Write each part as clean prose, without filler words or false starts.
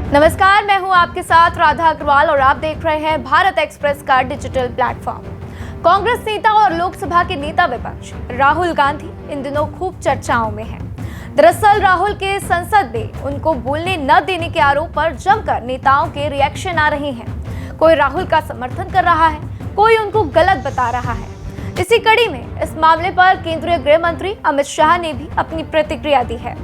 नमस्कार, मैं हूं आपके साथ राधा अग्रवाल और आप देख रहे हैं भारत एक्सप्रेस का डिजिटल प्लेटफॉर्म। कांग्रेस नेता और लोकसभा के नेता विपक्ष राहुल गांधी इन दिनों खूब चर्चाओं में हैं। दरअसल राहुल के संसद में उनको बोलने न देने के आरोप पर जमकर नेताओं के रिएक्शन आ रहे हैं। कोई राहुल का समर्थन कर रहा है, कोई उनको गलत बता रहा है। इसी कड़ी में इस मामले पर केंद्रीय गृह मंत्री अमित शाह ने भी अपनी प्रतिक्रिया दी है।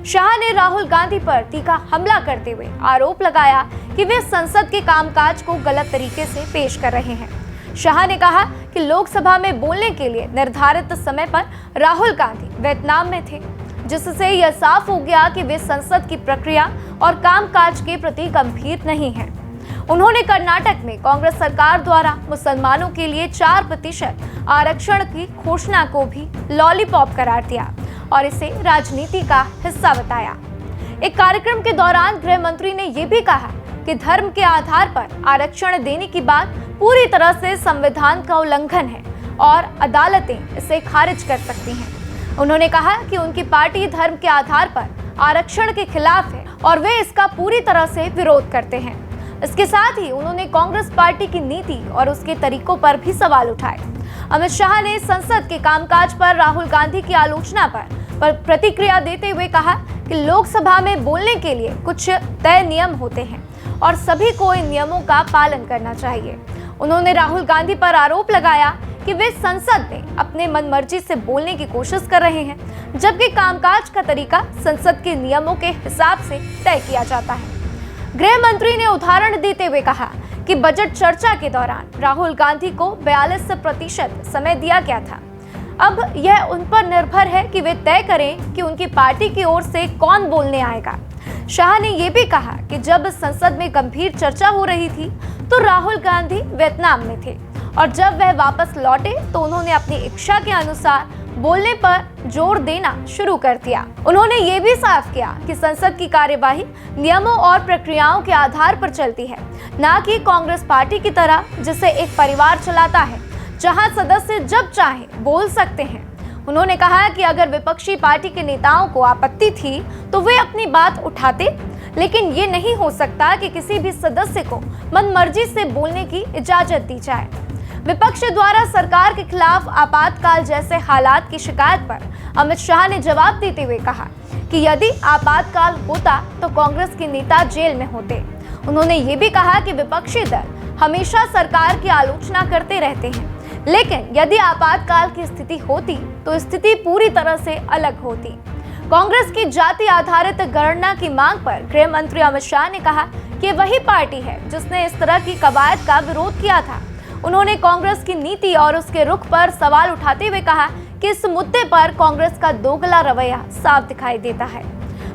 शाह ने राहुल गांधी पर तीखा हमला करते हुए आरोप लगाया कि वे संसद के कामकाज को गलत तरीके से पेश कर रहे हैं। शाह ने कहा कि लोकसभा में बोलने के लिए निर्धारित समय पर राहुल गांधी वियतनाम में थे, जिससे यह साफ हो गया कि वे संसद की प्रक्रिया और कामकाज के प्रति गंभीर नहीं हैं। उन्होंने कर्नाटक में कांग्रेस सरकार द्वारा मुसलमानों के लिए 4% आरक्षण की घोषणा को भी लॉलीपॉप करार दिया और इसे राजनीति का हिस्सा बताया। एक कार्यक्रम के दौरान गृह मंत्री ने यह भी कहा कि धर्म के आधार पर आरक्षण देने की बात पूरी तरह से संविधान का उल्लंघन है और अदालतें इसे खारिज कर सकती हैं। उन्होंने कहा कि उनकी पार्टी धर्म के आधार पर आरक्षण के खिलाफ है और वे इसका पूरी तरह से विरोध करते हैं। इसके साथ ही उन्होंने कांग्रेस पार्टी की नीति और उसके तरीकों पर भी सवाल उठाए। अमित शाह ने संसद के कामकाज पर राहुल गांधी की आलोचना पर प्रतिक्रिया देते हुए कहा कि लोकसभा में बोलने के लिए कुछ तय नियम होते हैं और सभी को इन नियमों का पालन करना चाहिए। उन्होंने राहुल गांधी पर आरोप लगाया कि वे संसद में अपने मनमर्जी से बोलने की कोशिश कर रहे हैं, जबकि कामकाज का तरीका संसद के नियमों के हिसाब से तय किया जाता है। गृह मंत्री ने उदाहरण देते हुए कहा कि बजट चर्चा के दौरान राहुल गांधी को 42% समय दिया गया था। अब यह उन पर निर्भर है कि वे तय करें कि उनकी पार्टी की ओर से कौन बोलने आएगा। शाह ने यह भी कहा कि जब संसद में गंभीर चर्चा हो रही थी तो राहुल गांधी वियतनाम में थे और जब वह वापस लौटे तो उन्होंने अपनी इच्छा के अनुसार बोलने पर जोर देना शुरू कर दिया। उन्होंने ये भी साफ किया कि संसद की कार्यवाही नियमों और प्रक्रियाओं के आधार पर चलती है, न कि कांग्रेस पार्टी की तरह जिसे एक परिवार चलाता है, जहां सदस्य जब चाहे बोल सकते हैं। उन्होंने कहा कि अगर विपक्षी पार्टी के नेताओं को आपत्ति थी तो वे अपनी बात उठाते, लेकिन ये नहीं हो सकता कि किसी भी सदस्य को मनमर्जी से बोलने की इजाजत दी जाए। विपक्ष द्वारा सरकार के खिलाफ आपातकाल जैसे हालात की शिकायत पर अमित शाह ने जवाब देते हुए कहा कि यदि आपातकाल होता तो कांग्रेस के नेता जेल में होते। उन्होंने ये भी कहा कि विपक्षी दल हमेशा सरकार की आलोचना करते रहते हैं, लेकिन यदि आपातकाल की स्थिति होती तो स्थिति पूरी तरह से अलग होती। कांग्रेस की जाति आधारित गणना की मांग पर गृह मंत्री अमित शाह ने कहा कि वही पार्टी है जिसने इस तरह की कवायद का विरोध किया था। उन्होंने कांग्रेस की नीति और उसके रुख पर सवाल उठाते हुए कहा कि इस मुद्दे पर कांग्रेस का दोगला रवैया साफ दिखाई देता है।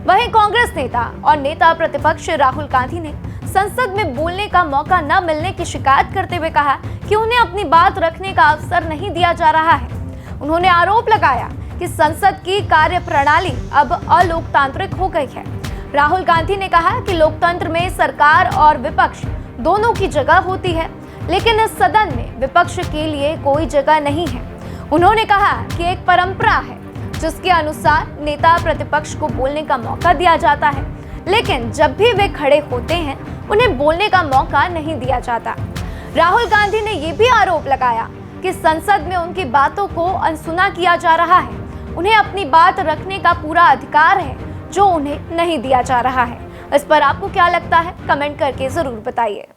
वहीं कांग्रेस नेता और नेता प्रतिपक्ष राहुल गांधी ने संसद में बोलने का मौका न मिलने की शिकायत करते हुए कहा कि उन्हें अपनी बात रखने का अवसर नहीं दिया जा रहा है। उन्होंने आरोप लगाया कि संसद की कार्यप्रणाली अब अलोकतांत्रिक हो गई है। राहुल गांधी ने कहा कि लोकतंत्र में सरकार और विपक्ष दोनों की जगह होती है, लेकिन इस सदन में विपक्ष के लिए कोई जगह नहीं है। उन्होंने कहा कि एक परंपरा है जिसके अनुसार नेता प्रतिपक्ष को बोलने का मौका दिया जाता है, लेकिन जब भी वे खड़े होते हैं उन्हें बोलने का मौका नहीं दिया जाता। राहुल गांधी ने यह भी आरोप लगाया कि संसद में उनकी बातों को अनसुना किया जा रहा है। उन्हें अपनी बात रखने का पूरा अधिकार है जो उन्हें नहीं दिया जा रहा है। इस पर आपको क्या लगता है, कमेंट करके जरूर बताइए।